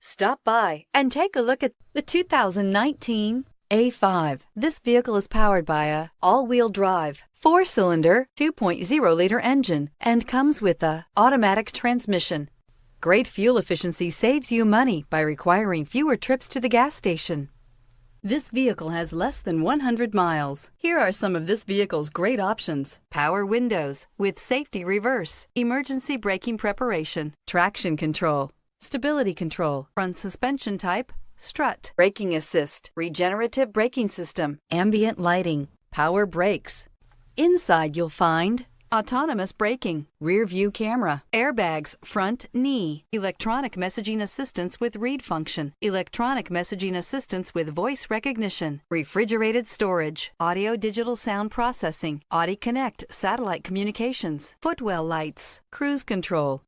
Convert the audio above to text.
Stop by and take a look at the 2019 A5. This vehicle is powered by a all-wheel drive, 4-cylinder, 2.0-liter engine and comes with a automatic transmission. Great fuel efficiency saves you money by requiring fewer trips to the gas station. This vehicle has less than 100 miles. Here are some of this vehicle's great options: power windows with safety reverse, emergency braking preparation, traction control, stability control, front suspension type, strut, braking assist, regenerative braking system, ambient lighting, power brakes. Inside you'll find autonomous braking, rear view camera, airbags, front knee, electronic messaging assistance with read function, electronic messaging assistance with voice recognition, refrigerated storage, audio digital sound processing, Audi Connect satellite communications, footwell lights, cruise control,